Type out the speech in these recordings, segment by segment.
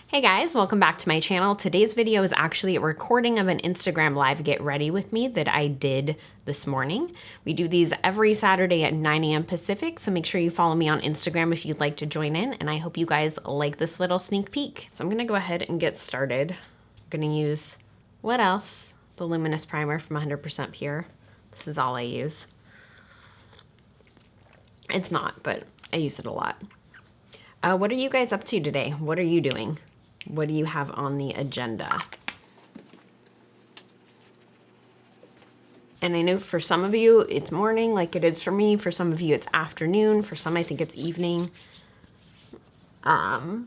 Hey guys, welcome back to my channel. Today's video is actually a recording of an Instagram live get ready with me that I did this morning. We do these every Saturday at 9 a.m. Pacific, so make sure you follow me on Instagram if you'd like to join in, and I hope you guys like this little sneak peek. So I'm gonna go ahead and get started. I'm gonna use, what else? The Luminous Primer from 100% Pure. This is all I use. It's not, but I use it a lot. What are you guys up to today? What are you doing? What do you have on the agenda? And I know for some of you, it's morning like it is for me. For some of you, it's afternoon. For some, I think it's evening. So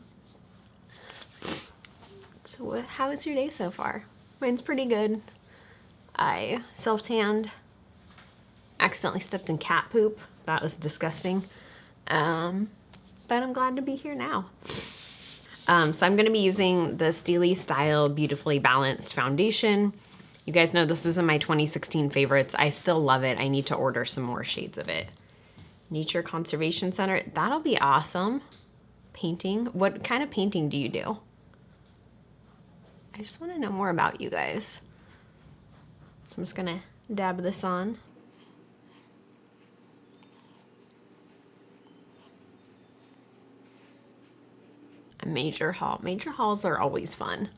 how is your day so far? Mine's pretty good. I self-tanned, accidentally stepped in cat poop. That was disgusting. But I'm glad to be here now. So I'm going to be using the Steely Style Beautifully Balanced Foundation. You guys know this was in my 2016 favorites. I still love it. I need to order some more shades of it. Nature Conservation Center. That'll be awesome. Painting. What kind of painting do you do? I just want to know more about you guys. So I'm just going to dab this on. A major haul. Major hauls are always fun.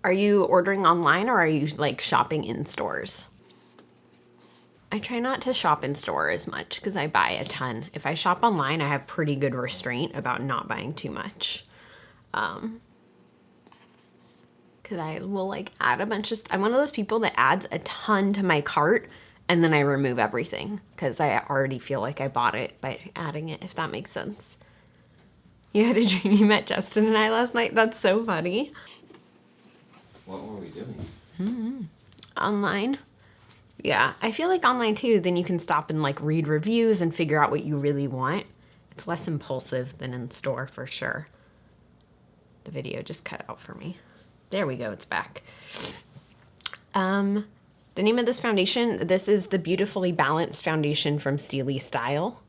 Are you ordering online or are you like shopping in stores? I try not to shop in store as much because I buy a ton. If I shop online, I have pretty good restraint about not buying too much. Because I will like add a bunch of I'm one of those people that adds a ton to my cart and then I remove everything because I already feel like I bought it by adding it, if that makes sense. You had a dream you met Justin and I last night? That's so funny. What were we doing? Online. Yeah, I feel like online too, then you can stop and like read reviews and figure out what you really want. It's less impulsive than in store for sure. The video just cut out for me. There we go, it's back. The name of this foundation, this is the Beautifully Balanced Foundation from Steely Style.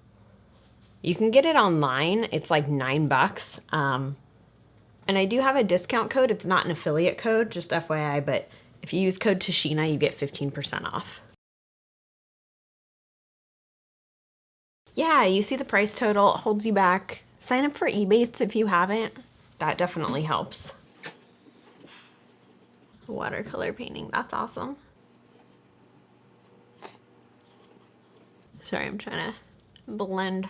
You can get it online. It's like $9. And I do have a discount code. It's not an affiliate code, just FYI, but if you use code Tashina, you get 15% off. Yeah, you see the price total, it holds you back. Sign up for Ebates if you haven't. That definitely helps. Watercolor painting, that's awesome. Sorry, I'm trying to blend.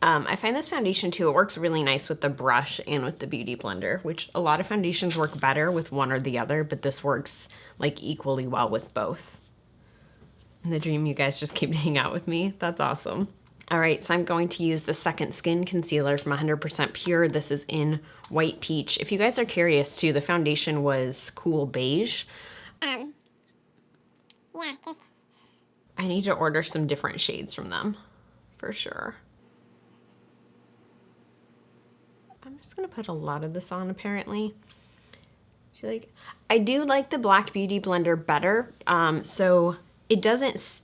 I find this foundation too, it works really nice with the brush and with the Beauty Blender, which a lot of foundations work better with one or the other, but this works like equally well with both. In the dream, you guys just came to hang out with me. That's awesome. All right, so I'm going to use the Second Skin Concealer from 100% Pure. This is in White Peach. If you guys are curious too, the foundation was Cool Beige. Yeah, just... I need to order some different shades from them, for sure. I'm just gonna put a lot of this on apparently. I do like the Black Beauty Blender better. So it doesn't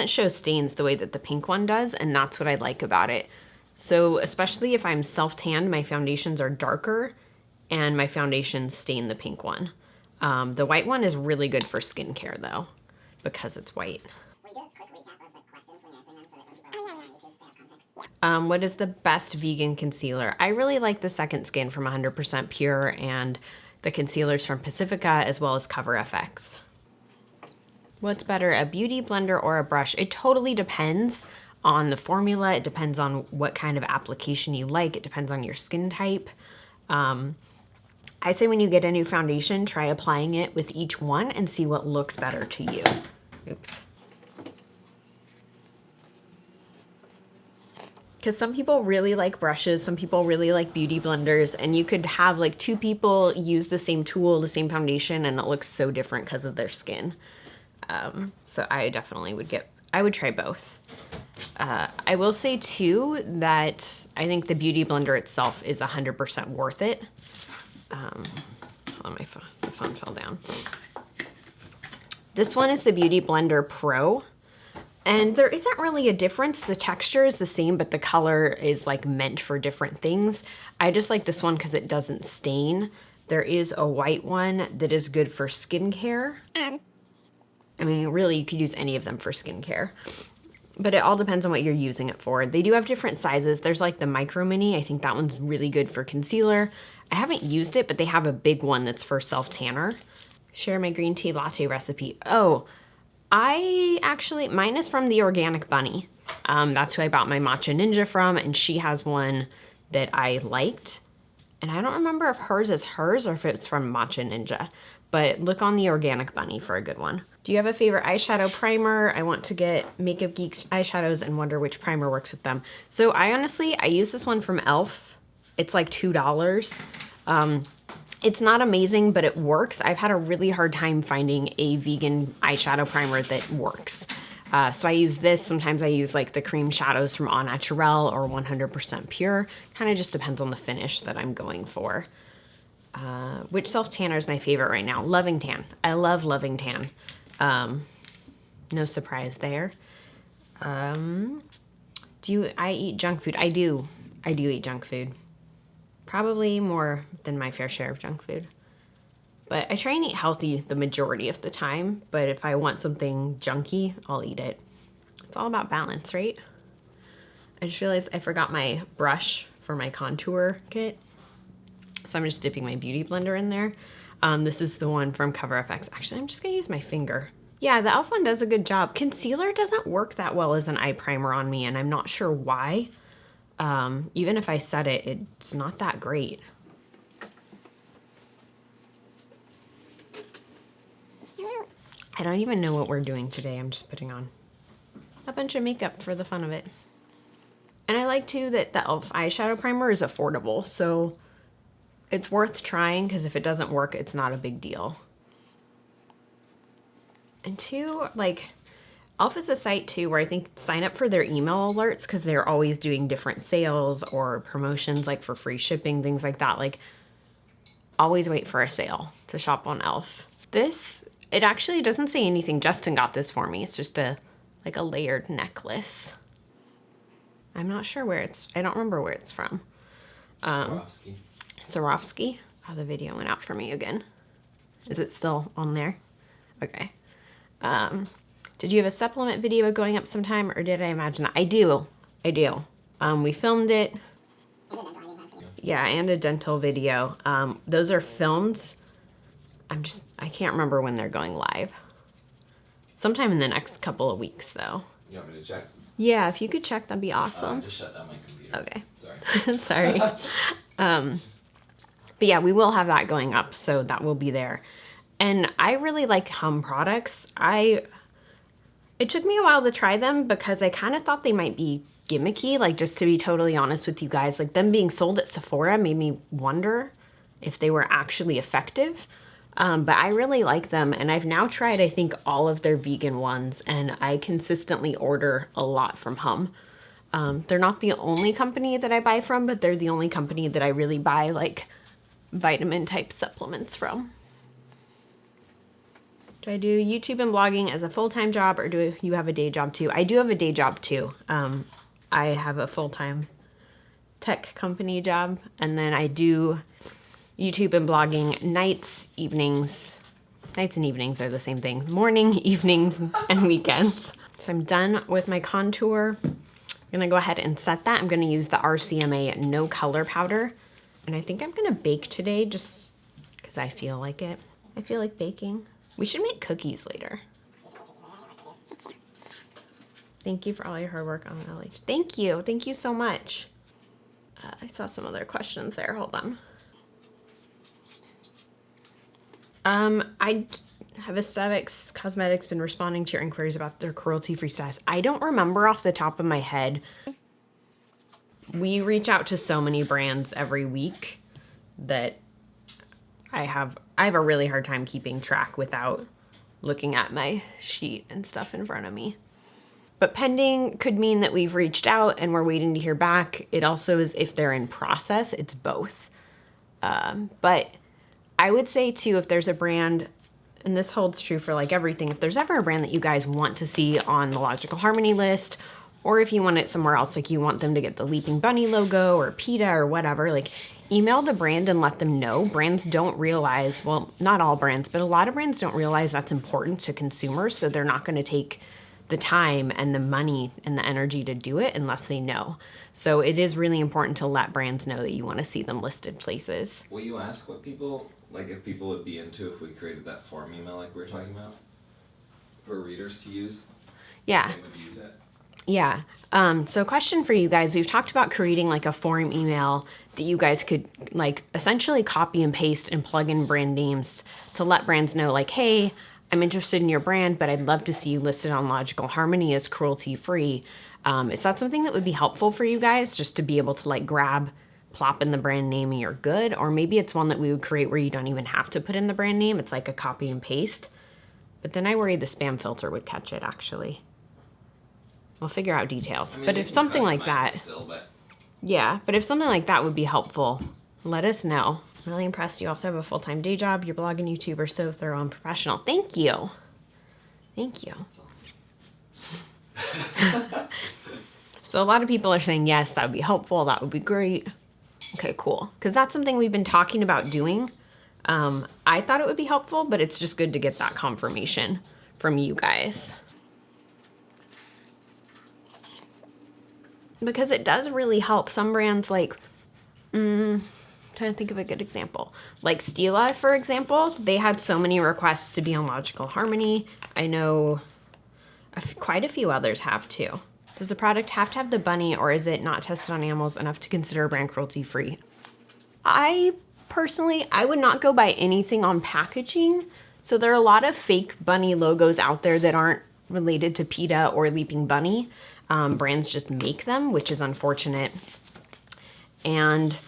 show stains the way that the pink one does, and that's what I like about it. So especially if I'm self-tanned, my foundations are darker and my foundations stain the pink one. The white one is really good for skincare though, because it's white. What is the best vegan concealer? I really like the Second Skin from 100% Pure and the concealers from Pacifica as well as Cover FX. What's better, a beauty blender or a brush? It totally depends on the formula. It depends on what kind of application you like. It depends on your skin type. I say when you get a new foundation, try applying it with each one and see what looks better to you. Oops. Because some people really like brushes, some people really like beauty blenders, and you could have like two people use the same tool, the same foundation, and it looks so different because of their skin. So I definitely would try both. I will say too that I think the beauty blender itself is 100% worth it. Hold on, my phone fell down. This one is the Beauty Blender Pro. And there isn't really a difference. The texture is the same, but the color is like meant for different things. I just like this one because it doesn't stain. There is a white one that is good for skincare. I mean, really, you could use any of them for skincare. But it all depends on what you're using it for. They do have different sizes. There's like the micro mini. I think that one's really good for concealer. I haven't used it, but they have a big one that's for self-tanner. Share my green tea latte recipe. Oh, mine is from the Organic Bunny. That's who I bought my Matcha Ninja from, and she has one that I liked. And I don't remember if hers is hers or if it's from Matcha Ninja. But look on the Organic Bunny for a good one. Do you have a favorite eyeshadow primer? I want to get Makeup Geek's eyeshadows and wonder which primer works with them. So I use this one from e.l.f. It's like $2. It's not amazing, but it works. I've had a really hard time finding a vegan eyeshadow primer that works. So I use this. Sometimes I use like the cream shadows from Au Naturel or 100% Pure. Kind of just depends on the finish that I'm going for. Which self-tanner is my favorite right now? Loving Tan. I love Loving Tan. No surprise there. I eat junk food? I do eat junk food. Probably more than my fair share of junk food. But I try and eat healthy the majority of the time. But if I want something junky, I'll eat it. It's all about balance, right? I just realized I forgot my brush for my contour kit. So I'm just dipping my beauty blender in there. This is the one from Cover FX. Actually, I'm just gonna use my finger. Yeah, the e.l.f. one does a good job. Concealer doesn't work that well as an eye primer on me, and I'm not sure why. Even if I set it, it's not that great. I don't even know what we're doing today. I'm just putting on a bunch of makeup for the fun of it. And I like too that the e.l.f. eyeshadow primer is affordable, so it's worth trying because if it doesn't work, it's not a big deal. And two, like, e.l.f. is a site too where I think sign up for their email alerts because they're always doing different sales or promotions like for free shipping, things like that. Like, always wait for a sale to shop on e.l.f. It actually doesn't say anything. Justin got this for me. It's just a layered necklace. I'm not sure where I don't remember where it's from. Swarovski. Oh, the video went out for me again. Is it still on there? Okay. Did you have a supplement video going up sometime, or did I imagine that? I do. We filmed it. Yeah, and a dental video. Those are filmed. I can't remember when they're going live. Sometime in the next couple of weeks, though. You want me to check? Yeah, if you could check, that'd be awesome. Just shut down my computer. Okay. Sorry. But yeah, we will have that going up, so that will be there. And I really like Hum products. It took me a while to try them because I kind of thought they might be gimmicky, like, just to be totally honest with you guys. Like, them being sold at Sephora made me wonder if they were actually effective. But I really like them, and I've now tried, I think, all of their vegan ones, and I consistently order a lot from Hum. They're not the only company that I buy from, but they're the only company that I really buy, like, vitamin-type supplements from. Do I do YouTube and blogging as a full-time job, or do you have a day job too? I do have a day job too. I have a full-time tech company job, and then I do YouTube and blogging nights, evenings. Nights and evenings are the same thing. Morning, evenings, and weekends. So I'm done with my contour. I'm gonna go ahead and set that. I'm gonna use the RCMA No Color Powder. And I think I'm gonna bake today just because I feel like it. I feel like baking. We should make cookies later. Thank you for all your hard work on LH. Thank you. Thank you so much. I saw some other questions there. Hold on. I have Aesthetics Cosmetics been responding to your inquiries about their cruelty-free status. I don't remember off the top of my head. We reach out to so many brands every week that I have a really hard time keeping track without looking at my sheet and stuff in front of me. But pending could mean that we've reached out and we're waiting to hear back. It also is if they're in process, it's both. But I would say too, if there's a brand and this holds true for like everything, if there's ever a brand that you guys want to see on the Logical Harmony list, or if you want it somewhere else, like you want them to get the Leaping Bunny logo or PETA or whatever, like email the brand and let them know. Brands don't realize, well, not all brands, but a lot of brands don't realize that's important to consumers, so they're not going to take the time and the money and the energy to do it unless they know. So it is really important to let brands know that you want to see them listed places. Will you ask what people, like if people would be into if we created that form email like we were talking about? For readers to use? Yeah. They would use it? Yeah. So question for you guys. We've talked about creating like a form email that you guys could like essentially copy and paste and plug in brand names to let brands know like, hey, I'm interested in your brand, but I'd love to see you listed on Logical Harmony as cruelty free. Is that something that would be helpful for you guys just to be able to like plop in the brand name and you're good? Or maybe it's one that we would create where you don't even have to put in the brand name. It's like a copy and paste. But then I worry the spam filter would catch it actually. We'll figure out details. I mean, but if something like that, still, but... yeah, but if something like that would be helpful, let us know. I'm really impressed you also have a full-time day job. Your blog and YouTube are so thorough and professional. Thank you. Thank you. So a lot of people are saying, yes, that would be helpful. That would be great. Okay, cool. Because that's something we've been talking about doing. I thought it would be helpful, but it's just good to get that confirmation from you guys. Because it does really help. Some brands like, trying to think of a good example. Like Stila, for example, they had so many requests to be on Logical Harmony. I know quite a few others have too. Does the product have to have the bunny, or is it not tested on animals enough to consider a brand cruelty free? I would not go by anything on packaging. So there are a lot of fake bunny logos out there that aren't related to PETA or Leaping Bunny. Brands just make them, which is unfortunate. And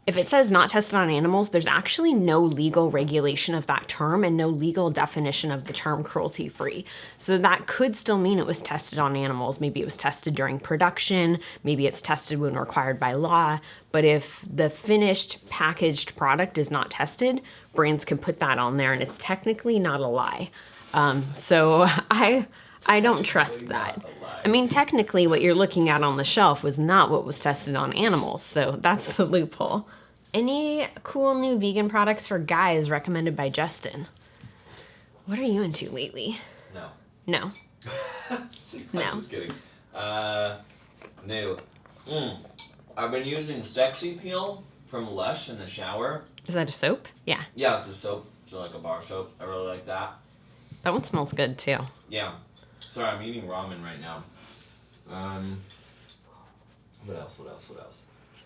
if it says not tested on animals, there's actually no legal regulation of that term and no legal definition of the term cruelty free. So that could still mean it was tested on animals. Maybe it was tested during production. Maybe it's tested when required by law. But if the finished packaged product is not tested, brands can put that on there and it's technically not a lie. So I don't trust that. I mean, technically what you're looking at on the shelf was not what was tested on animals, so that's the loophole. Any cool new vegan products for guys recommended by Justin? What are you into lately? No. No. No. I'm just kidding. New. I've been using Sexy Peel from Lush in the shower. Is that a soap? Yeah. Yeah, it's a soap. It's like a bar soap. I really like that. That one smells good too. Yeah. Sorry, I'm eating ramen right now. What else?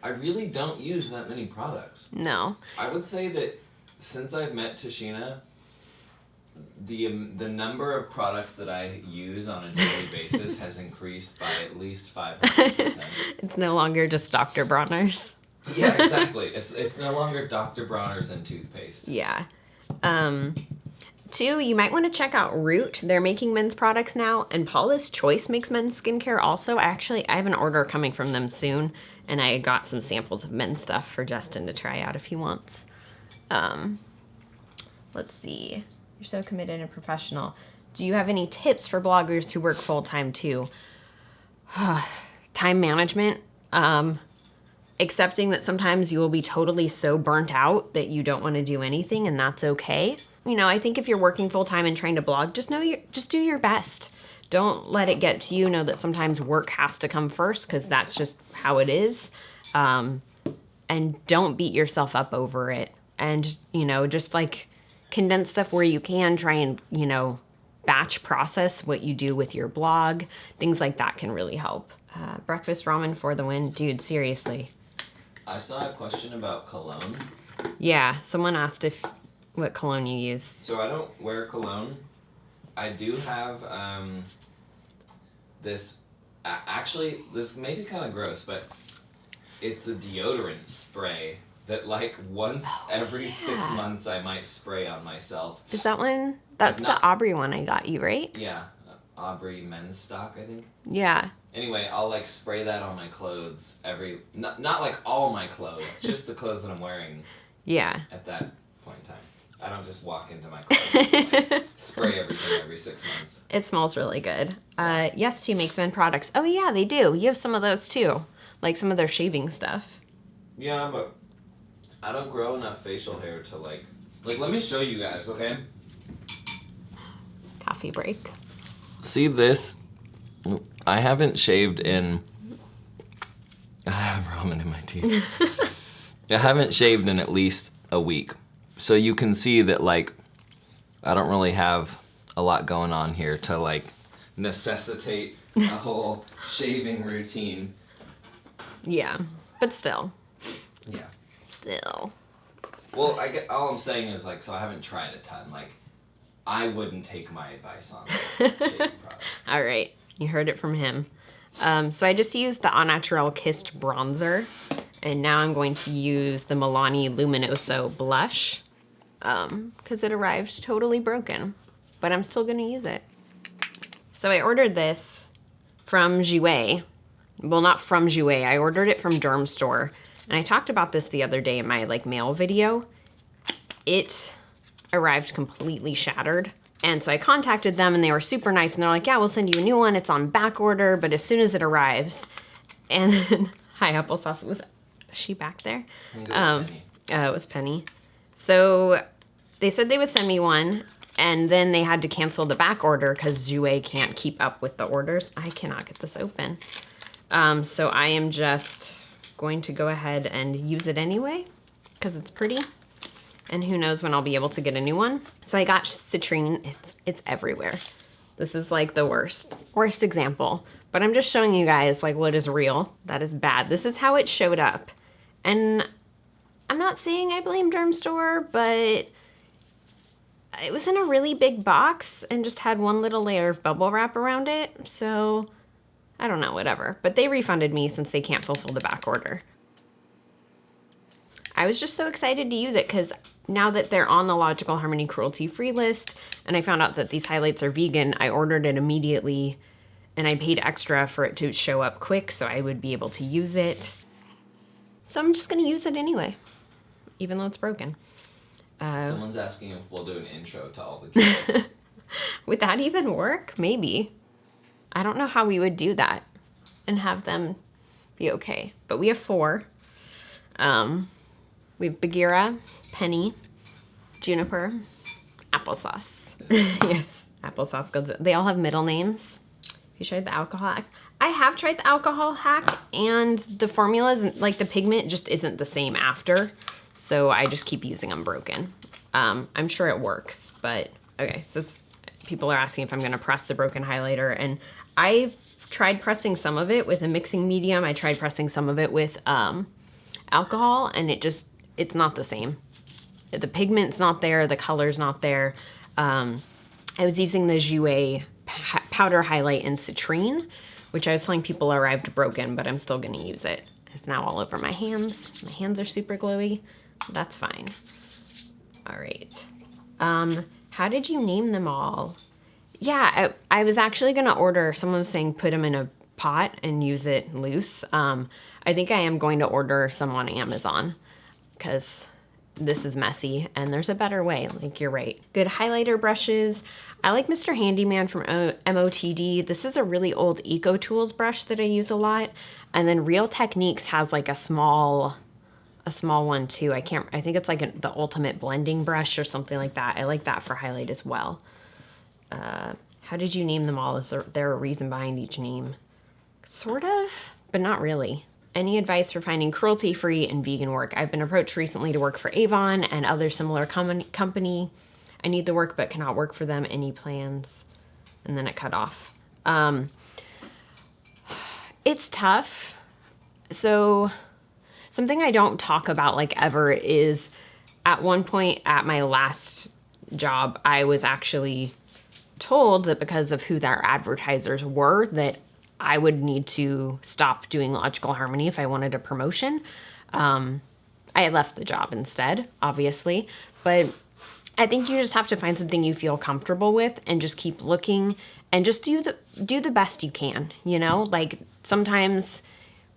I really don't use that many products. No. I would say that since I've met Tashina, the number of products that I use on a daily basis has increased by at least 500%. It's no longer just Dr. Bronner's. Yeah, exactly. It's no longer Dr. Bronner's and toothpaste. Yeah. Two, you might want to check out Root. They're making men's products now, and Paula's Choice makes men's skincare also. Actually, I have an order coming from them soon, and I got some samples of men's stuff for Justin to try out if he wants. Let's see. You're so committed and professional. Do you have any tips for bloggers who work full-time too? Time management. Accepting that sometimes you will be totally so burnt out that you don't want to do anything, and that's okay. You know, I think if you're working full-time and trying to blog, just do your best. Don't let it get to you. Know that sometimes work has to come first because that's just how it is. And don't beat yourself up over it. And, you know, just like condense stuff where you can. Try and, you know, batch process what you do with your blog. Things like that can really help. Breakfast ramen for the win. Dude, seriously. I saw a question about cologne. Yeah, someone asked what cologne you use. So I don't wear cologne. I do have this. Actually, this may be kind of gross, but it's a deodorant spray that like once every 6 months I might spray on myself. Is that one? That's the Aubrey one I got you, right? Yeah, Aubrey Men's Stock, I think. Yeah. Anyway, I'll like spray that on my clothes not like all my clothes, just the clothes that I'm wearing. Yeah. At that point in time. I don't just walk into my closet and like, spray everything every 6 months. It smells really good. Yes to makes men products. Oh yeah, they do. You have some of those too. Like some of their shaving stuff. Yeah, but I don't grow enough facial hair to like let me show you guys, okay? Coffee break. See this? I haven't shaved in... I have ramen in my teeth. I haven't shaved in at least a week. So you can see that like, I don't really have a lot going on here to like necessitate a whole shaving routine. Yeah, but still. Yeah. Still. Well, all I'm saying is like, so I haven't tried a ton. Like, I wouldn't take my advice on shaving products. All right, you heard it from him. So I just used the Au Naturel Kissed Bronzer, and now I'm going to use the Milani Luminoso Blush, because it arrived totally broken, but I'm still gonna use it. So I ordered this from Jouer. Well, not from Jouer, I ordered it from Derm Store, and I talked about this the other day in my like mail video. It arrived completely shattered. And so I contacted them and they were super nice and they're like, yeah, we'll send you a new one. It's on back order, but as soon as it arrives. And then, hi, applesauce. Was she back there? It was Penny. So they said they would send me one and then they had to cancel the back order because Jouer can't keep up with the orders. I cannot get this open. So I am just going to go ahead and use it anyway because it's pretty. And who knows when I'll be able to get a new one. So I got citrine. It's everywhere. This is like the worst example. But I'm just showing you guys like what is real. That is bad. This is how it showed up. And I'm not saying I blame Derm Store, but it was in a really big box and just had one little layer of bubble wrap around it. So I don't know, whatever. But they refunded me since they can't fulfill the back order. I was just so excited to use it because now that they're on the Logical Harmony Cruelty Free list and I found out that these highlights are vegan, I ordered it immediately and I paid extra for it to show up quick so I would be able to use it. So I'm just going to use it anyway, even though it's broken. Someone's asking if we'll do an intro to all the kids. Would that even work? Maybe. I don't know how we would do that and have them be okay. But we have 4. We have Bagheera, Penny, Juniper, Applesauce. Yes, Applesauce goes. They all have middle names. Have you tried the alcohol hack? I have tried the alcohol hack, and the formulas, like the pigment, just isn't the same after. So I just keep using unbroken. I'm sure it works, but okay. So people are asking if I'm going to press the broken highlighter, and I've tried pressing some of it with a mixing medium. I tried pressing some of it with alcohol, and it's not the same. The pigment's not there, the color's not there. I was using the Jouer powder highlight in citrine, which I was telling people arrived broken, but I'm still gonna use it. It's now all over my hands. My hands are super glowy. That's fine. All right. How did you name them all? Yeah, I was actually gonna order, someone was saying put them in a pot and use it loose. I think I am going to order some on Amazon because this is messy and there's a better way, like you're right. Good highlighter brushes. I like Mr. Handyman from MOTD. This is a really old Eco Tools brush that I use a lot. And then Real Techniques has like a small one too. I think it's like the ultimate blending brush or something like that. I like that for highlight as well. How did you name them all? Is there a reason behind each name? Sort of, but not really. Any advice for finding cruelty-free and vegan work? I've been approached recently to work for Avon and other similar company. I need the work but cannot work for them. Any plans? And then it cut off. It's tough. So something I don't talk about like ever is at one point at my last job, I was actually told that because of who their advertisers were, that I would need to stop doing Logical Harmony if I wanted a promotion. I had left the job instead, obviously, but I think you just have to find something you feel comfortable with and just keep looking and just do the best you can, you know? Like sometimes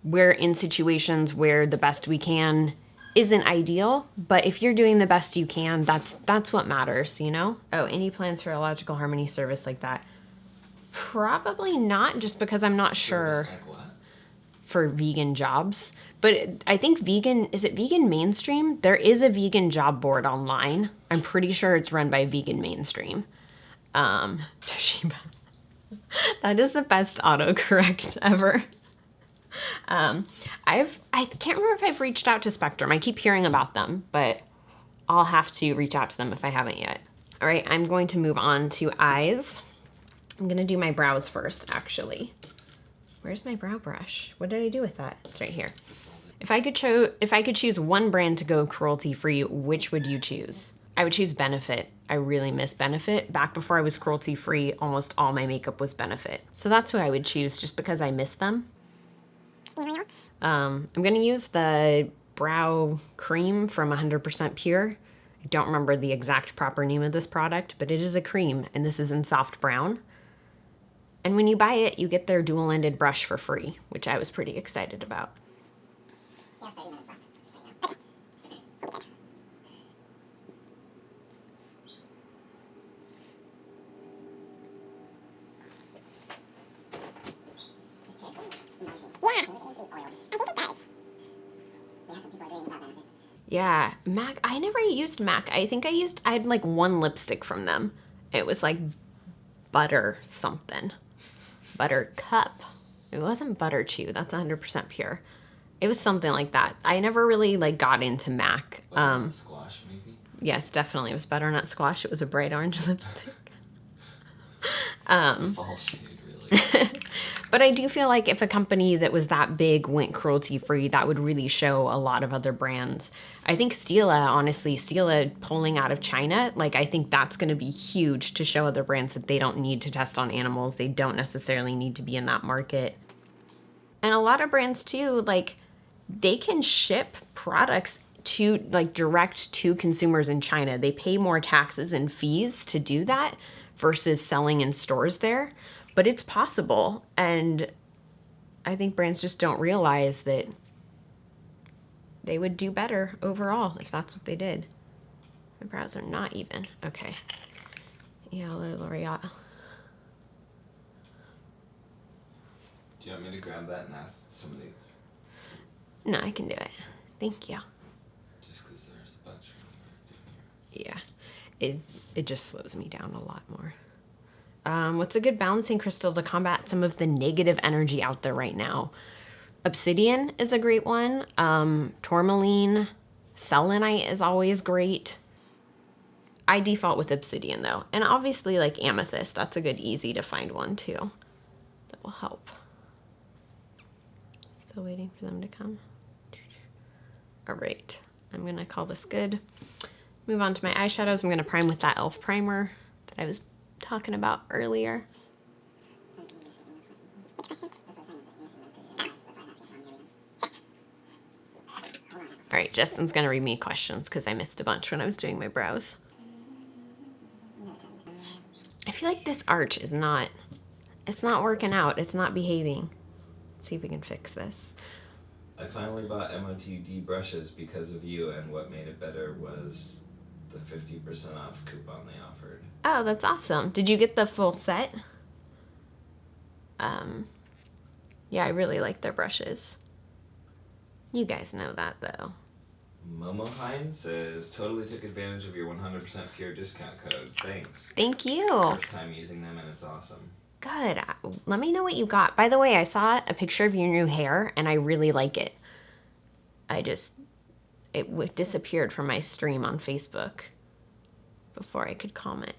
we're in situations where the best we can isn't ideal, but if you're doing the best you can, that's what matters, you know? Oh, any plans for a logical harmony service like that? Probably not, just because I'm not sure Like what? for vegan jobs. But I think is it Vegan Mainstream? There is a vegan job board online. I'm pretty sure it's run by Vegan Mainstream. Toshiba. That is the best autocorrect ever. I can't remember if I've reached out to Spectrum. I keep hearing about them, but I'll have to reach out to them if I haven't yet. All right, I'm going to move on to eyes. I'm gonna do my brows first, actually. Where's my brow brush? What did I do with that? It's right here. If I could choose one brand to go cruelty free, which would you choose? I would choose Benefit. I really miss Benefit. Back before I was cruelty free, almost all my makeup was Benefit. So that's who I would choose, just because I miss them. I'm gonna use the brow cream from 100% Pure. I don't remember the exact proper name of this product, but it is a cream, and this is in soft brown. And when you buy it, you get their dual-ended brush for free, which I was pretty excited about. Yeah, MAC, I never used MAC. I had like one lipstick from them. It was like butter something. Butter cup. It wasn't butter chew. That's 100% pure. It was something like that. I never really like got into MAC. Squash, maybe? Yes, definitely. It was butternut squash. It was a bright orange lipstick. Fall shade, really. But I do feel like if a company that was that big went cruelty free, that would really show a lot of other brands. I think Stila pulling out of China, like I think that's going to be huge to show other brands that they don't need to test on animals. They don't necessarily need to be in that market. And a lot of brands too, like they can ship products to like direct to consumers in China. They pay more taxes and fees to do that versus selling in stores there. But it's possible, and I think brands just don't realize that they would do better overall if that's what they did. My brows are not even. Okay. Yeah, L'Oreal. Do you want me to grab that and ask somebody? No, I can do it. Thank you. Just because there's a bunch of them. Yeah. It just slows me down a lot more. What's a good balancing crystal to combat some of the negative energy out there right now? Obsidian is a great one. Tourmaline, selenite is always great. I default with obsidian though. And obviously like amethyst, that's a good easy to find one too. That will help. Still waiting for them to come. All right, I'm gonna call this good. Move on to my eyeshadows. I'm gonna prime with that e.l.f. primer that I was talking about earlier. All right, Justin's gonna read me questions because I missed a bunch when I was doing my brows. I feel like this arch is not, it's not working out. It's not behaving. Let's see if we can fix this. I finally bought MOTD brushes because of you, and what made it better was the 50% off coupon they offered. Oh, that's awesome. Did you get the full set? Yeah, I really like their brushes. You guys know that though. Momo Hine says, totally took advantage of your 100% pure discount code. Thanks. Thank you. First time using them and it's awesome. Good. Let me know what you got. By the way, I saw a picture of your new hair and I really like it. It disappeared from my stream on Facebook before I could comment.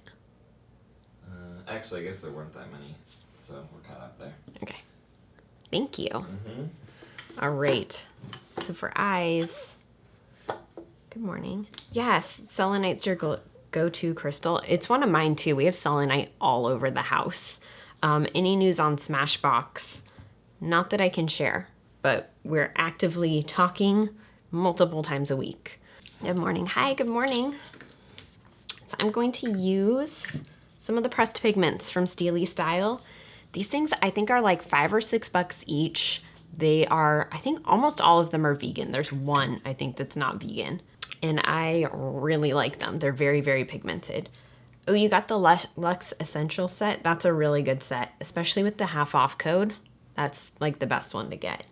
Actually, I guess there weren't that many, so we're caught up there. Okay. Thank you. Mm-hmm. All right. So for eyes, good morning. Yes, selenite's your go-to crystal. It's one of mine too. We have selenite all over the house. Any news on Smashbox? Not that I can share, but we're actively talking multiple times a week. Good morning. Hi, good morning. So I'm going to use some of the pressed pigments from Steely Style. These things I think are like $5 or $6 each. They are, I think almost all of them are vegan. There's one, I think, that's not vegan. And I really like them. They're very, very pigmented. Oh, you got the Lux Essential set. That's a really good set, especially with the half off code. That's like the best one to get.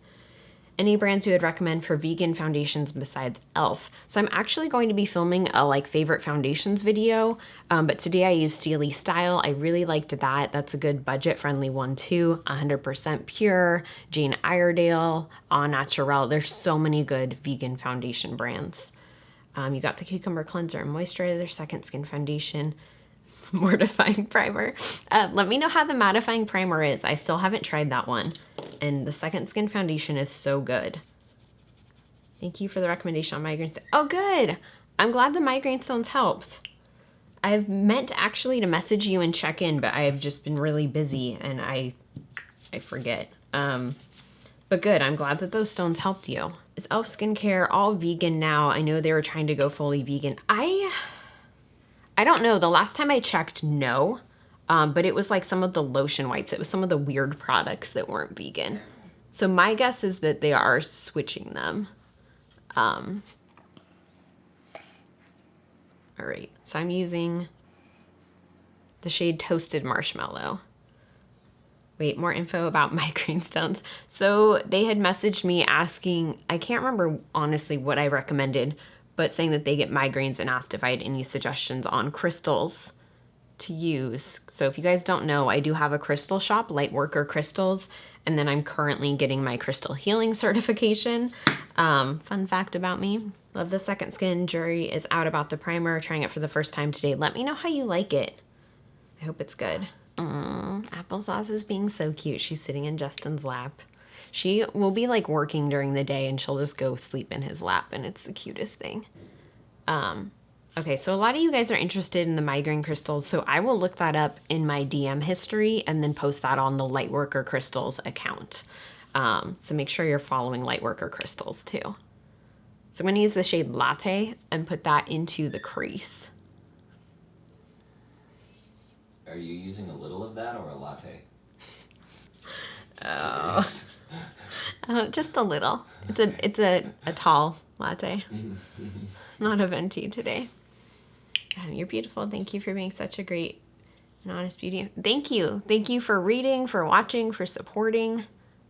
Any brands you would recommend for vegan foundations besides e.l.f.? So I'm actually going to be filming a like favorite foundations video, but today I used Steely Style. I really liked that. That's a good budget friendly one too. 100% pure, Jane Iredale, Au Naturel. There's so many good vegan foundation brands. You got the Cucumber Cleanser and Moisturizer, Second Skin Foundation, Mortifying Primer. Let me know how the mattifying primer is. I still haven't tried that one. And the Second Skin Foundation is so good. Thank you for the recommendation on migraine stones. Oh, good. I'm glad the migraine stones helped. I've meant actually to message you and check in, but I've just been really busy and I forget. But good. I'm glad that those stones helped you. Is e.l.f. skincare all vegan now? I know they were trying to go fully vegan. I don't know. The last time I checked, no. But it was like some of the lotion wipes. It was some of the weird products that weren't vegan. So my guess is that they are switching them. All right. So I'm using the shade Toasted Marshmallow. Wait, more info about migraine stones. So they had messaged me asking, I can't remember honestly what I recommended, but saying that they get migraines and asked if I had any suggestions on crystals to use. So if you guys don't know, I do have a crystal shop, Lightworker Crystals, and then I'm currently getting my crystal healing certification. Fun fact about me. Love the Second Skin. Jury is out about the primer, trying it for the first time today. Let me know how you like it. I hope it's good. Applesauce is being so cute. She's sitting in Justin's lap. She will be like working during the day and she'll just go sleep in his lap and it's the cutest thing. Okay, so a lot of you guys are interested in the migraine crystals, so I will look that up in my DM history and then post that on the Lightworker Crystals account. So make sure you're following Lightworker Crystals too. So I'm going to use the shade Latte and put that into the crease. Are you using a little of that or a latte? Just a little. It's a tall latte, not a venti today. You're beautiful. Thank you for being such a great and honest beauty. Thank you. Thank you for reading, for watching, for supporting.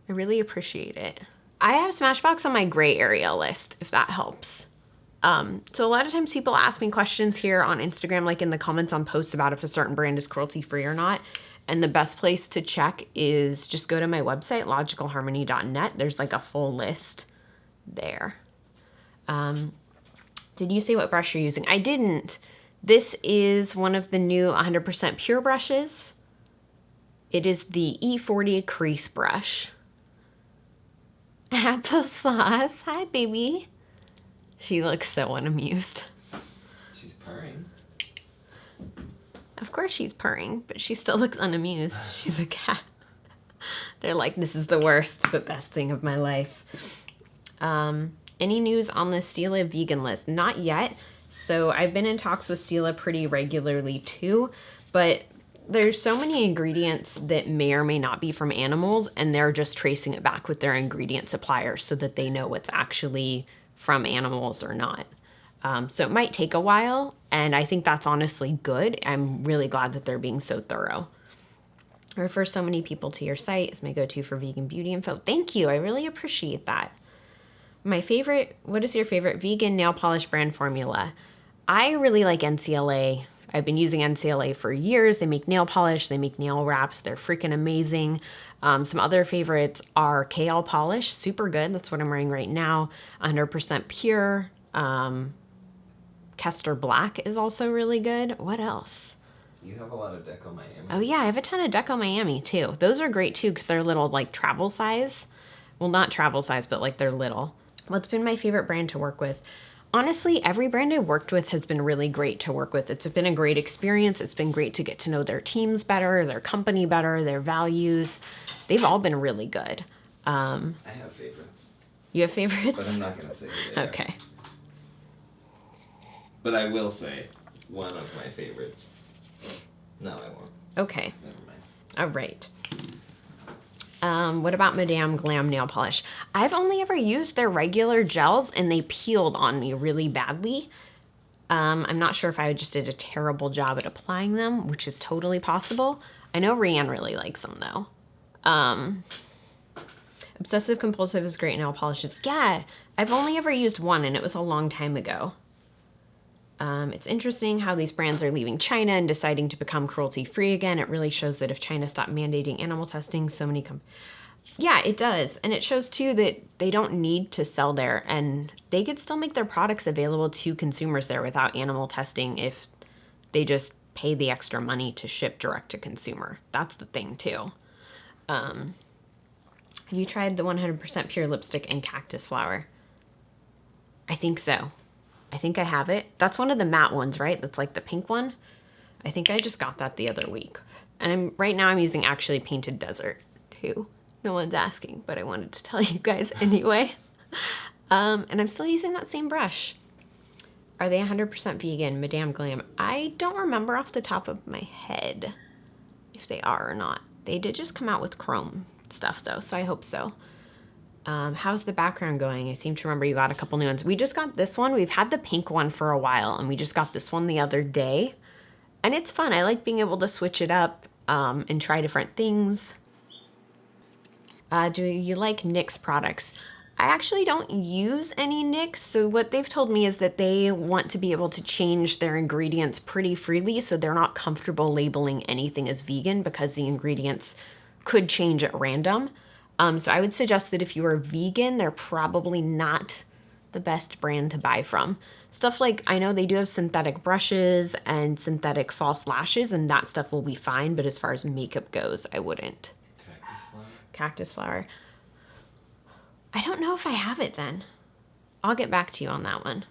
I really appreciate it. I have Smashbox on my gray area list, if that helps. So a lot of times people ask me questions here on Instagram, like in the comments on posts about if a certain brand is cruelty free or not. And the best place to check is just go to my website, logicalharmony.net. There's like a full list there. Did you say what brush you're using? I didn't. This is one of the new 100% pure brushes. It is the E40 crease brush. Applesauce. Hi, baby. She looks so unamused. She's purring. Of course she's purring, but she still looks unamused. She's a cat. They're like, this is the worst, but best thing of my life. Any news on the Stila vegan list? Not yet. So I've been in talks with Stila pretty regularly too, but there's so many ingredients that may or may not be from animals, and they're just tracing it back with their ingredient suppliers so that they know what's actually from animals or not. So it might take a while, and I think that's honestly good. I'm really glad that they're being so thorough. I refer so many people to your site. It's my go-to for vegan beauty info. Thank you. I really appreciate that. What is your favorite vegan nail polish brand formula? I really like NCLA. I've been using NCLA for years. They make nail polish, they make nail wraps. They're freaking amazing. Some other favorites are KL polish, super good. That's what I'm wearing right now. 100% pure. Kester Black is also really good. What else? You have a lot of Deco Miami. Oh yeah, I have a ton of Deco Miami too. Those are great too because they're little like travel size. Well, not travel size, but like they're little. What's been my favorite brand to work with? Honestly, every brand I've worked with has been really great to work with. It's been a great experience. It's been great to get to know their teams better, their company better, their values. They've all been really good. I have favorites. You have favorites? But I'm not going to say who they are. Okay. But I will say one of my favorites. No, I won't. Okay. Never mind. All right. What about Madame Glam nail polish? I've only ever used their regular gels and they peeled on me really badly. I'm not sure if I just did a terrible job at applying them, which is totally possible. I know Rianne really likes them though. Obsessive Compulsive is great nail polishes. Yeah, I've only ever used one and it was a long time ago. It's interesting how these brands are leaving China and deciding to become cruelty free again. It really shows that if China stopped mandating animal testing, so many yeah, it does. And it shows too that they don't need to sell there and they could still make their products available to consumers there without animal testing if they just pay the extra money to ship direct to consumer. That's the thing too. Have you tried the 100% pure lipstick in cactus flower? I think so. I think I have it. That's one of the matte ones, right? That's like the pink one. I think I just got that the other week. And right now I'm using Actually Painted Desert too. No one's asking, but I wanted to tell you guys anyway. And I'm still using that same brush. Are they 100% vegan, Madame Glam? I don't remember off the top of my head if they are or not. They did just come out with chrome stuff though, so I hope so. How's the background going? I seem to remember you got a couple new ones. We just got this one. We've had the pink one for a while, and we just got this one the other day. And it's fun. I like being able to switch it up and try different things. Do you like NYX products? I actually don't use any NYX, so what they've told me is that they want to be able to change their ingredients pretty freely, so they're not comfortable labeling anything as vegan because the ingredients could change at random. So I would suggest that if you are vegan, they're probably not the best brand to buy from. Stuff like, I know they do have synthetic brushes and synthetic false lashes, and that stuff will be fine, but as far as makeup goes, I wouldn't. Cactus flower. I don't know if I have it then. I'll get back to you on that one,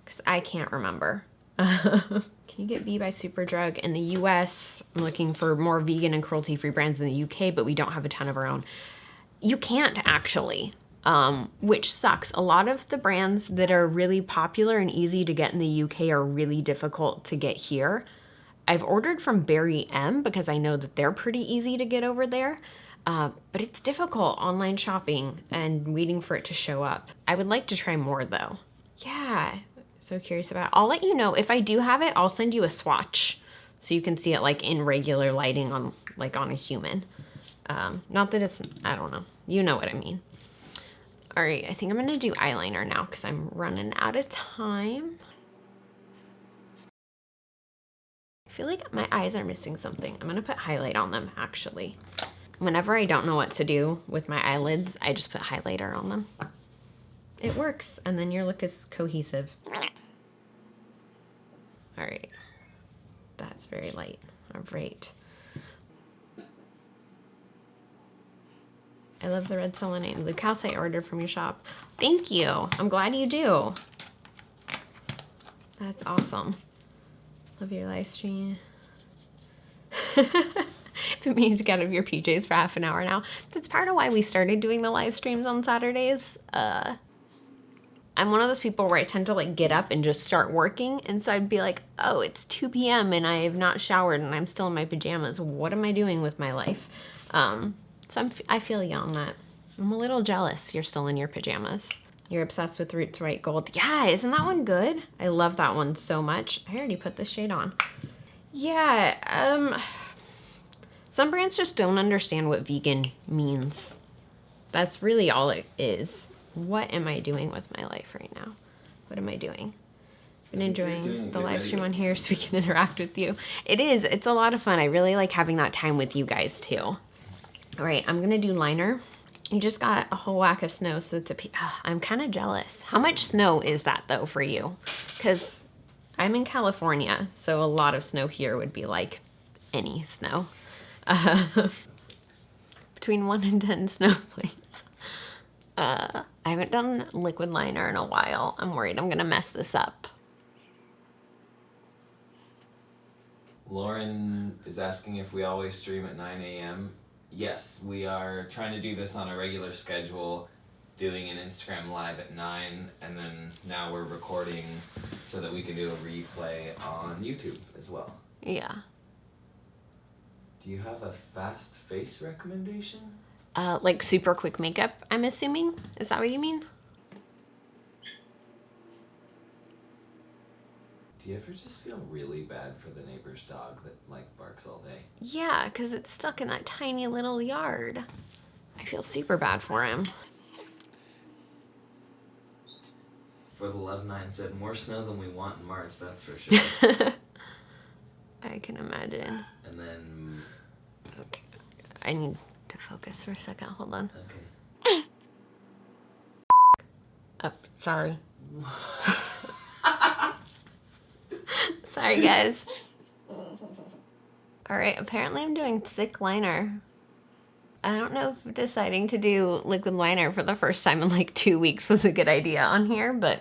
because I can't remember. Can you get Bee by Superdrug in the US? I'm looking for more vegan and cruelty-free brands in the UK, but we don't have a ton of our own. You can't actually, which sucks. A lot of the brands that are really popular and easy to get in the UK are really difficult to get here. I've ordered from Berry M because I know that they're pretty easy to get over there, but it's difficult online shopping and waiting for it to show up. I would like to try more though. Yeah, so curious about it. I'll let you know. If I do have it, I'll send you a swatch so you can see it like in regular lighting on a human. Not that it's, I don't know. You know what I mean. All right, I think I'm gonna do eyeliner now because I'm running out of time. I feel like my eyes are missing something. I'm gonna put highlight on them actually. Whenever I don't know what to do with my eyelids, I just put highlighter on them. It works, and then your look is cohesive. All right, that's very light. All right. I love the red selenite and Lucas I ordered from your shop. Thank you. I'm glad you do. That's awesome. Love your live stream. It means to get out of your PJs for half an hour now. That's part of why we started doing the live streams on Saturdays. I'm one of those people where I tend to like get up and just start working. And so I'd be like, oh, it's 2 p.m. and I have not showered and I'm still in my pajamas. What am I doing with my life? So I feel you on that. I'm a little jealous you're still in your pajamas. You're obsessed with Roots White Gold. Yeah, isn't that one good? I love that one so much. I already put this shade on. Yeah, some brands just don't understand what vegan means. That's really all it is. What am I doing with my life right now? What am I doing? Been enjoying the live stream on here so we can interact with you. It is. It's a lot of fun. I really like having that time with you guys too. All right, I'm gonna do liner. You just got a whole whack of snow, so it's I'm kind of jealous. How much snow is that though for you? Because I'm in California, so a lot of snow here would be like any snow. Between 1 and 10 snowflakes. I haven't done liquid liner in a while. I'm worried I'm gonna mess this up. Lauren is asking if we always stream at 9 a.m. Yes, we are trying to do this on a regular schedule, doing an Instagram live at 9, and then now we're recording so that we can do a replay on YouTube as well. Yeah. Do you have a fast face recommendation? Like super quick makeup, I'm assuming. Is that what you mean? Do you ever just feel really bad for the neighbor's dog that like barks all day? Yeah, because it's stuck in that tiny little yard. I feel super bad for him. For the Love 9 said, more snow than we want in March, that's for sure. I can imagine. And then... Okay, I need to focus for a second. Hold on. Okay. Oh, sorry. Sorry, guys. All right, apparently I'm doing thick liner. I don't know if deciding to do liquid liner for the first time in like 2 weeks was a good idea on here, but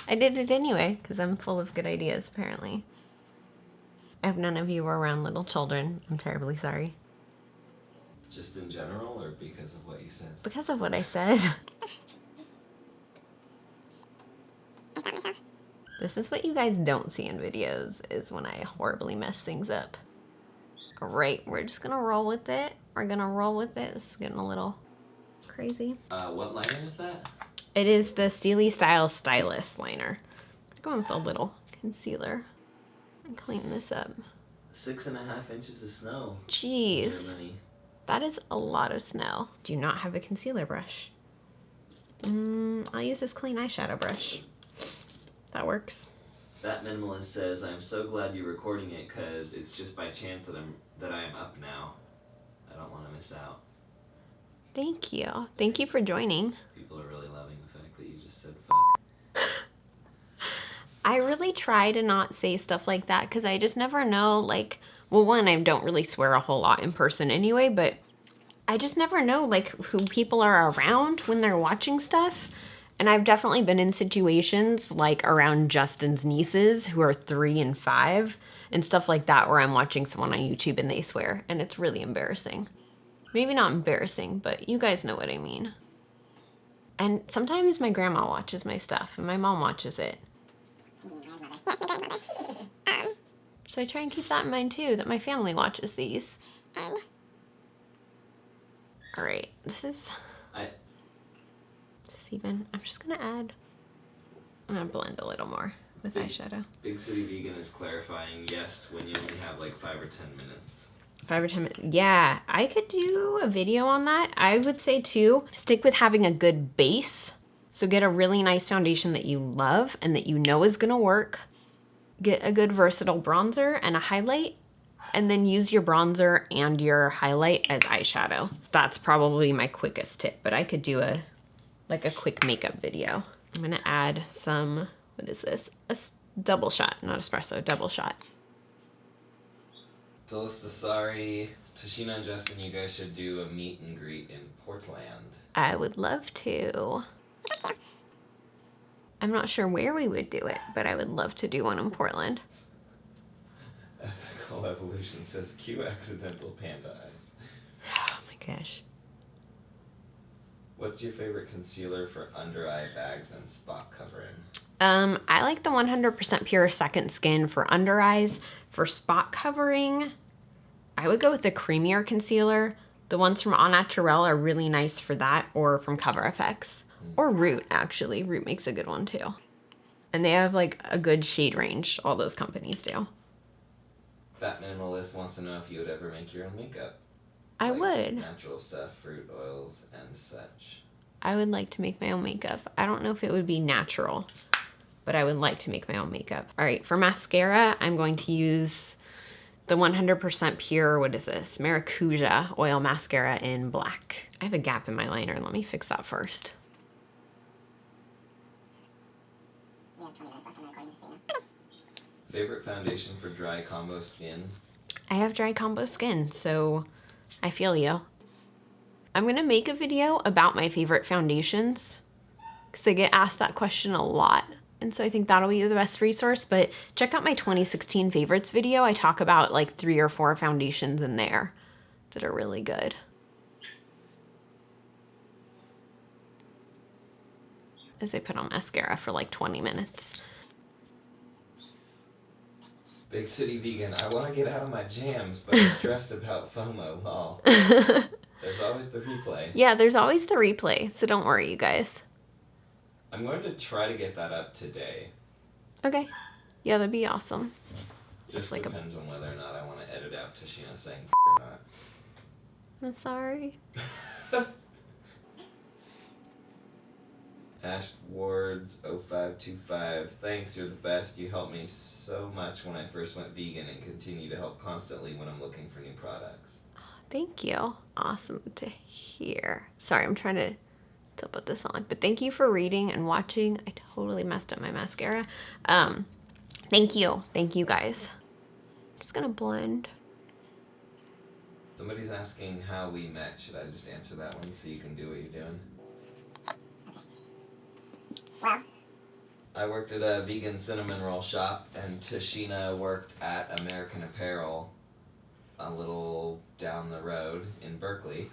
I did it anyway because I'm full of good ideas, apparently. I hope none of you were around little children. I'm terribly sorry. Just in general or because of what you said? Because of what I said. This is what you guys don't see in videos, is when I horribly mess things up. All right, we're just gonna roll with it. We're gonna roll with it. This is getting a little crazy. What liner is that? It is the Steely Style Stylist liner. I'm going with a little concealer and clean this up. 6.5 inches of snow. Jeez, Germany. that is a lot of snow. Do you not have a concealer brush? I'll use this clean eyeshadow brush. That works. That minimalist says, I'm so glad you're recording it because it's just by chance that I am up now. I don't want to miss out. Thank you. Thank you for joining. People are really loving the fact that you just said fuck. I really try to not say stuff like that because I just never know, like, well, one, I don't really swear a whole lot in person anyway, but I just never know, like, who people are around when they're watching stuff. And I've definitely been in situations like around Justin's nieces who are 3 and 5 and stuff like that where I'm watching someone on YouTube and they swear and it's really embarrassing. Maybe not embarrassing, but you guys know what I mean. And sometimes my grandma watches my stuff and my mom watches it. So I try and keep that in mind too, that my family watches these. All right, this is... even. I'm just gonna add, I'm gonna blend a little more with eyeshadow. Big City Vegan is clarifying, yes, when you only have like 5 or 10 minutes. 5 or 10 minutes. Yeah, I could do a video on that. I would say too, stick with having a good base. So get a really nice foundation that you love and that you know is gonna work. Get a good versatile bronzer and a highlight, and then use your bronzer and your highlight as eyeshadow. That's probably my quickest tip, but I could do a quick makeup video. I'm gonna add some, what is this? Double shot, not espresso, double shot. Delista, sorry. Tashina and Justin, you guys should do a meet and greet in Portland. I would love to. I'm not sure where we would do it, but I would love to do one in Portland. Ethical Evolution says, cue accidental panda eyes. Oh my gosh. What's your favorite concealer for under eye bags and spot covering? I like the 100% Pure Second Skin for under eyes. For spot covering, I would go with the creamier concealer. The ones from Au Naturel are really nice for that, or from Cover FX. Or Root, actually. Root makes a good one too. And they have like a good shade range, all those companies do. Fat Minimalist wants to know if you would ever make your own makeup. I like would. Natural stuff, fruit oils, and such. I would like to make my own makeup. I don't know if it would be natural, but I would like to make my own makeup. All right, for mascara, I'm going to use the 100% Pure, what is this? Maracuja Oil Mascara in black. I have a gap in my liner. Let me fix that first. Favorite foundation for dry combo skin? I have dry combo skin, so I feel you. I'm gonna make a video about my favorite foundations because I get asked that question a lot. And so I think that'll be the best resource, but check out my 2016 favorites video. I talk about like 3 or 4 foundations in there that are really good. As I put on mascara for like 20 minutes. Big City Vegan, I want to get out of my jams, but I'm stressed about FOMO, lol. There's always the replay. Yeah, there's always the replay, so don't worry, you guys. I'm going to try to get that up today. Okay. Yeah, that'd be awesome. Just like depends on whether or not I want to edit out Tashina saying or not. I'm sorry. Ash Wards 0525. Thanks, you're the best. You helped me so much when I first went vegan and continue to help constantly when I'm looking for new products. Thank you. Awesome to hear. Sorry, I'm trying to put this on. But thank you for reading and watching. I totally messed up my mascara. Thank you. Thank you guys. I'm just gonna blend. Somebody's asking how we met. Should I just answer that one so you can do what you're doing? Well, I worked at a vegan cinnamon roll shop, and Tashina worked at American Apparel a little down the road in Berkeley.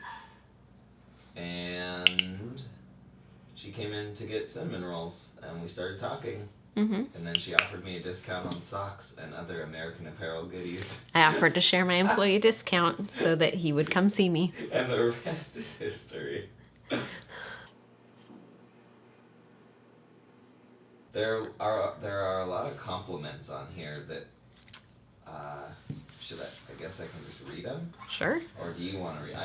And she came in to get cinnamon rolls, and we started talking. Mm-hmm. And then she offered me a discount on socks and other American Apparel goodies. I offered to share my employee discount so that he would come see me. And the rest is history. There are a lot of compliments on here that I guess I can just read them? Sure. Or do you want to read?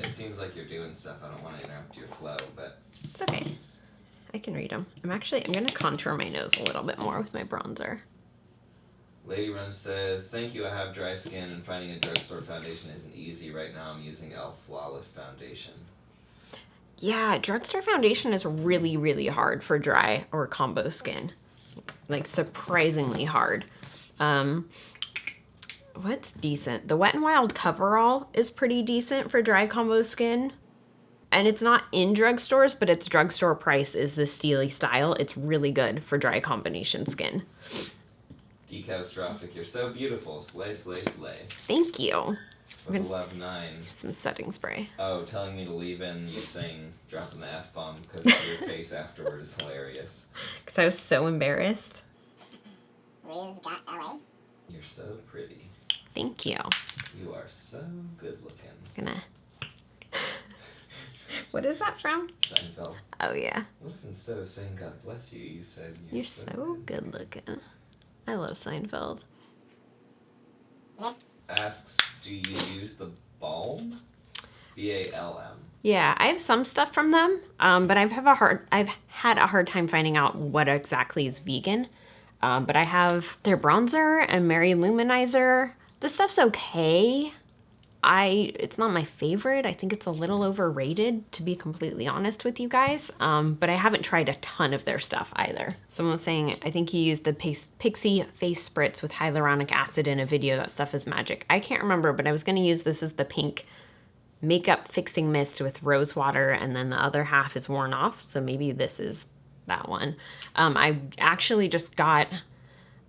It seems like you're doing stuff. I don't want to interrupt your flow, but It's okay. I can read them. I'm going to contour my nose a little bit more with my bronzer. Lady Run says, thank you, I have dry skin and finding a drugstore foundation isn't easy. Right now I'm using e.l.f. Flawless Foundation. Yeah, drugstore foundation is really, really hard for dry or combo skin. Like, surprisingly hard. What's decent? The Wet n Wild Coverall is pretty decent for dry combo skin. And it's not in drugstores, but its drugstore price is the Steely Style. It's really good for dry combination skin. Decatastrophic, you're so beautiful. Slay, slay, slay. Thank you. With 11.9. Some setting spray. Oh, telling me to leave in, you saying, dropping the F-bomb because your face afterward is hilarious. Because I was so embarrassed. Riz got LA. You're so pretty. Thank you. You are so good looking. Gonna... What is that from? Seinfeld. Oh, yeah. What if instead of saying God bless you, you said You're so good looking. I love Seinfeld. Asks, do you use the balm? BALM. Yeah, I have some stuff from them, but I've had a hard time finding out what exactly is vegan. But I have their bronzer and Mary Luminizer. This stuff's okay. It's not my favorite. I think it's a little overrated, to be completely honest with you guys. But I haven't tried a ton of their stuff either. Someone was saying, I think you used the Pixie face spritz with hyaluronic acid in a video. That stuff is magic. I can't remember, but I was going to use this as the pink makeup fixing mist with rose water, and then the other half is worn off. So maybe this is that one. I actually just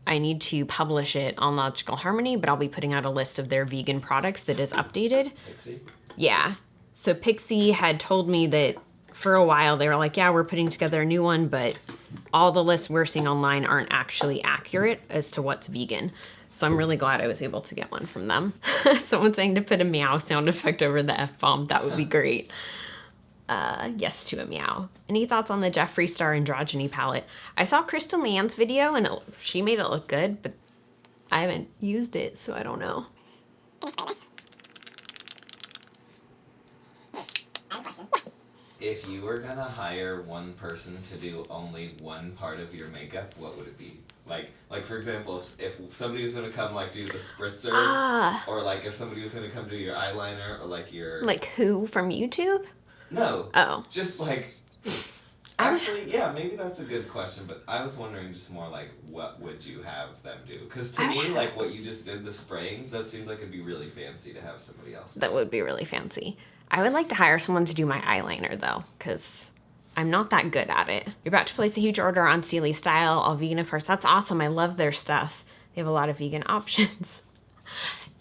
I need to publish it on Logical Harmony, but I'll be putting out a list of their vegan products that is updated. Pixie? Yeah. So Pixie had told me that for a while they were like, yeah, we're putting together a new one, but all the lists we're seeing online aren't actually accurate as to what's vegan. So I'm really glad I was able to get one from them. Someone's saying to put a meow sound effect over the F-bomb. That would be great. Yes to a meow. Any thoughts on the Jeffree Star Androgyny palette? I saw Kristen Leanne's video and she made it look good, but I haven't used it, so I don't know. If you were gonna hire one person to do only one part of your makeup, what would it be? Like for example, if somebody was gonna come like do the spritzer, or like if somebody was gonna come do your eyeliner, or like your... Like who from YouTube? No. Oh. Just like... Actually, yeah, maybe that's a good question, but I was wondering just more like, what would you have them do? Because to me, like what you just did, the spraying, that seems like it'd be really fancy to have somebody else do. That would be really fancy. I would like to hire someone to do my eyeliner though, because I'm not that good at it. You're about to place a huge order on Steely Style, all vegan of course. That's awesome. I love their stuff. They have a lot of vegan options.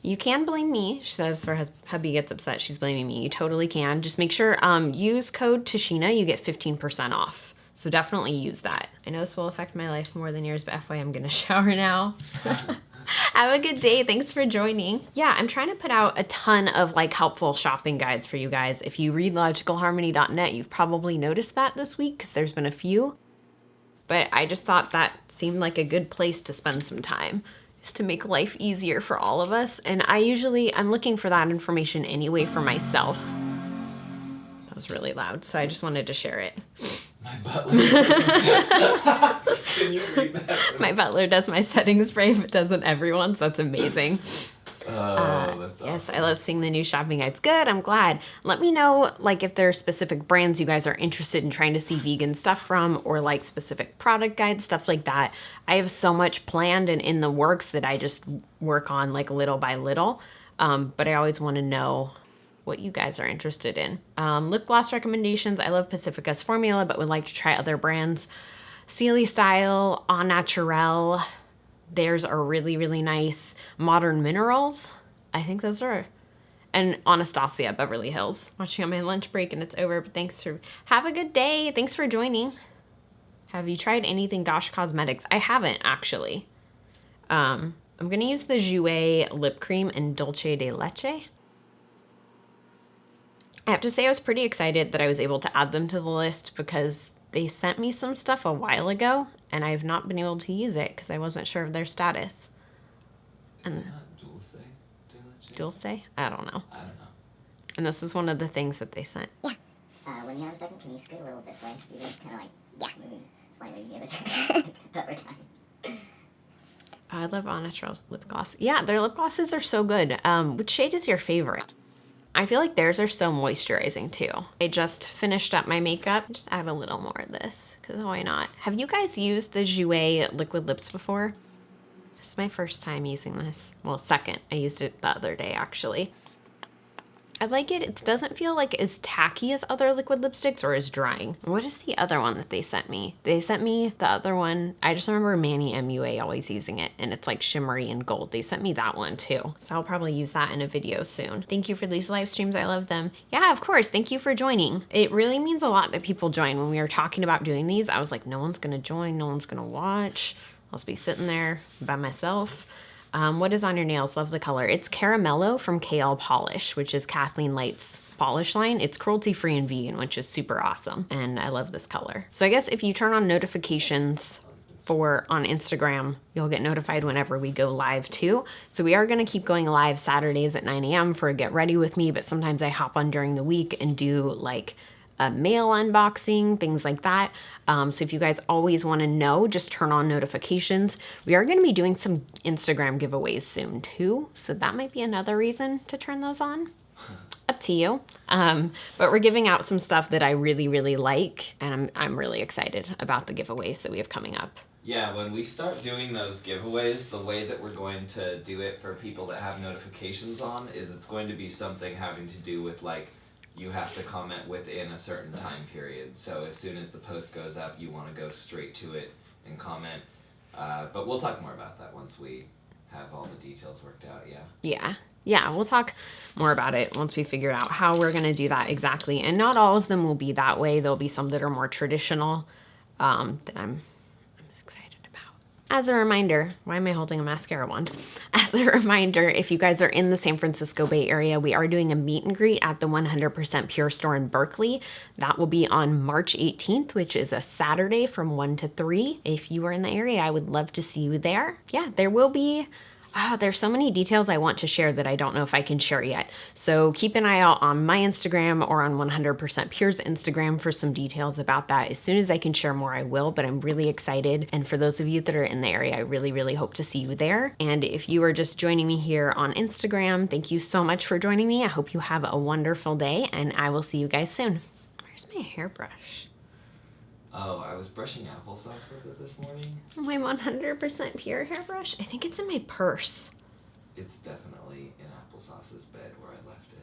You can blame me. She says her hubby gets upset. She's blaming me. You totally can. Just make sure, use code Tashina. You get 15% off. So definitely use that. I know this will affect my life more than yours, but FYI, I'm going to shower now. Have a good day. Thanks for joining. Yeah, I'm trying to put out a ton of like helpful shopping guides for you guys. If you read logicalharmony.net, you've probably noticed that this week because there's been a few. But I just thought that seemed like a good place to spend some time, is to make life easier for all of us. And I'm looking for that information anyway for myself. That was really loud, so I just wanted to share it. My butler. Can you read that? My butler does my setting spray, but doesn't everyone's. That's amazing. That's Yes, awesome. I love seeing the new shopping guides. Good, I'm glad. Let me know like if there are specific brands you guys are interested in trying to see vegan stuff from, or like specific product guides, stuff like that. I have so much planned and in the works that I just work on like little by little. But I always want to know what you guys are interested in. Lip gloss recommendations. I love Pacifica's formula, but would like to try other brands. Steely Style, Au Naturel. Theirs are really, really nice. Modern Minerals. I think those are. And Anastasia, Beverly Hills. Watching on my lunch break and it's over, but have a good day. Thanks for joining. Have you tried anything Gosh Cosmetics? I haven't, actually. I'm going to use the Jouer lip cream in Dolce de Leche. I have to say I was pretty excited that I was able to add them to the list because they sent me some stuff a while ago and I've not been able to use it because I wasn't sure of their status. And Dulce? Dulce? I don't know. I don't know. And this is one of the things that they sent. Yeah. When you have a second, can you scoot a little this way? You just kind of like, moving slightly the other over time. I love Au Naturel's lip gloss. Yeah, their lip glosses are so good. Which shade is your favorite? I feel like theirs are so moisturizing too. I just finished up my makeup. Just add a little more of this, because why not? Have you guys used the Jouer liquid lips before? This is my first time using this. Well, second. I used it the other day, actually. I like it. It doesn't feel like as tacky as other liquid lipsticks or as drying. What is the other one that they sent me? They sent me the other one. I just remember Manny MUA always using it, and it's like shimmery and gold. They sent me that one too. So I'll probably use that in a video soon. Thank you for these live streams. I love them. Yeah, of course. Thank you for joining. It really means a lot that people join. When we were talking about doing these, I was like, no one's gonna join. No one's gonna watch. I'll just be sitting there by myself. What is on your nails? Love the color. It's Caramello from KL Polish, which is Kathleen Light's polish line. It's cruelty free and vegan, which is super awesome. And I love this color. So I guess if you turn on notifications on Instagram, you'll get notified whenever we go live too. So we are going to keep going live Saturdays at 9 a.m. for a Get Ready With Me, but sometimes I hop on during the week and do like a mail unboxing, things like that. So if you guys always want to know, just turn on notifications. We are going to be doing some Instagram giveaways soon too. So that might be another reason to turn those on. Up to you. But we're giving out some stuff that I really, really like. And I'm really excited about the giveaways that we have coming up. Yeah, when we start doing those giveaways, the way that we're going to do it for people that have notifications on is it's going to be something having to do with like, you have to comment within a certain time period. So as soon as the post goes up, you want to go straight to it and comment. But we'll talk more about that once we have all the details worked out, yeah? Yeah, we'll talk more about it once we figure out how we're going to do that exactly. And not all of them will be that way. There'll be some that are more traditional that I'm excited about. As a reminder, why am I holding a mascara wand? As a reminder, if you guys are in the San Francisco Bay Area, we are doing a meet and greet at the 100% Pure store in Berkeley. That will be on March 18th, which is a Saturday from 1 to 3. If you are in the area, I would love to see you there. Yeah, there will be... there's so many details I want to share that I don't know if I can share yet. So keep an eye out on my Instagram or on 100% Pure's Instagram for some details about that. As soon as I can share more, I will, but I'm really excited. And for those of you that are in the area, I really, really hope to see you there. And if you are just joining me here on Instagram, thank you so much for joining me. I hope you have a wonderful day, and I will see you guys soon. Where's my hairbrush? Oh, I was brushing applesauce with it this morning. My 100% Pure hairbrush? I think it's in my purse. It's definitely in applesauce's bed where I left it.